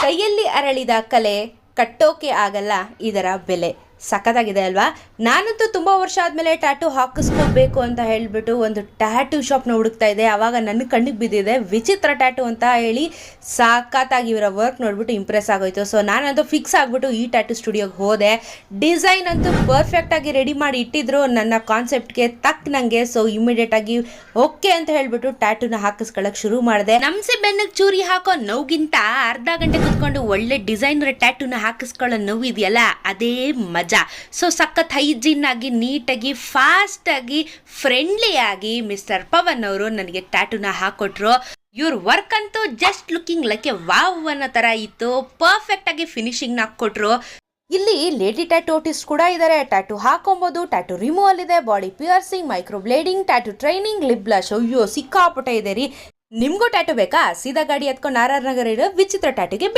ಕೈಯಲ್ಲಿ ಅರಳಿದ ಕಲೆ ಕಟ್ಟೋಕೆ ಆಗಲ್ಲ ಇದರ ಬೆಲೆ. ಸಖತ್ತಾಗಿದೆ ಅಲ್ವಾ? ನಾನಂತೂ ತುಂಬ ವರ್ಷ ಆದಮೇಲೆ ಟ್ಯಾಟೂ ಹಾಕಿಸ್ಕೋಬೇಕು ಅಂತ ಹೇಳಿಬಿಟ್ಟು ಒಂದು ಟ್ಯಾಟೂ ಶಾಪ್ನ ಹುಡುಕ್ತಾ ಇದ್ದೆ. ಆವಾಗ ನನ್ನ ಕಣ್ಣಿಗೆ ಬಿದ್ದಿದೆ ವಿಚಿತ್ರ ಟ್ಯಾಟೂ ಅಂತ ಹೇಳಿ. ಸಖತ್ತಾಗಿ ಇವರ ವರ್ಕ್ ನೋಡ್ಬಿಟ್ಟು ಇಂಪ್ರೆಸ್ ಆಗೋಯ್ತು. ಸೊ ನಾನಂತೂ ಫಿಕ್ಸ್ ಆಗಿಬಿಟ್ಟು ಈ ಟ್ಯಾಟೂ ಸ್ಟುಡಿಯೋಗೆ ಹೋದೆ. ಡಿಸೈನ್ ಅಂತೂ ಪರ್ಫೆಕ್ಟಾಗಿ ರೆಡಿ ಮಾಡಿ ಇಟ್ಟಿದ್ರು ನನ್ನ ಕಾನ್ಸೆಪ್ಟ್ಗೆ ತಕ್ಕನಂಗೆ. ಸೊ ಇಮಿಡಿಯೇಟಾಗಿ ಓಕೆ ಅಂತ ಹೇಳಿಬಿಟ್ಟು ಟ್ಯಾಟೂನ ಹಾಕಿಸ್ಕೊಳ್ಳೋಕೆ ಶುರು ಮಾಡಿದೆ. ನಮ್ಸೆ ಬೆನ್ನಿಗೆ ಚೂರಿ ಹಾಕೋ ನೋವಿಗಿಂತ ಅರ್ಧ ಗಂಟೆ ಕುತ್ಕೊಂಡು ಒಳ್ಳೆ ಡಿಸೈನರ್ ಟ್ಯಾಟೂನ ಹಾಕಿಸ್ಕೊಳ್ಳೋ ನೋವು ಇದೆಯಲ್ಲ, ಅದೇ ಮಜಾ. ಸೊ ಸಖತ್ ಹೈಜೀನ್ ಆಗಿ, ನೀಟಾಗಿ, ಫಾಸ್ಟ್ ಆಗಿ, ಫ್ರೆಂಡ್ಲಿ ಆಗಿ ಮಿಸ್ಟರ್ ಪವನ್ ಅವರು ನನಗೆ ಟ್ಯಾಟೂನ ಹಾಕೊಟ್ರು. ಇವ್ರ ವರ್ಕ್ ಅಂತೂ just looking like A wow ಅನ್ನೋ ತರ ಇತ್ತು. ಪರ್ಫೆಕ್ಟ್ ಆಗಿ ಫಿನಿಶಿಂಗ್ ನ ಕೊಟ್ರು. ಇಲ್ಲಿ ಲೇಡಿ ಟ್ಯಾಟೂ ಆರ್ಟಿಸ್ಟ್ ಕೂಡ ಇದ್ದಾರೆ. ಟ್ಯಾಟೂ ಹಾಕೊಬಹುದು, ಟ್ಯಾಟೂ ರಿಮೂವಲ್ ಇದೆ, body piercing, microblading, tattoo training, lip blush. ಅಯ್ಯೋ ಸಿಕ್ಕಾಪಟ್ಟೆ ಇದೆ ರೀ. ನಿಮ್ಗೂ ಟ್ಯಾಟೂ ಬೇಕಾ? ಸೀದಾ ಗಾಡಿ ಎತ್ಕೊಂಡು RR ನಗರ ಇರೋ ವಿಚಿತ್ರ ಟ್ಯಾಟೂಗೆ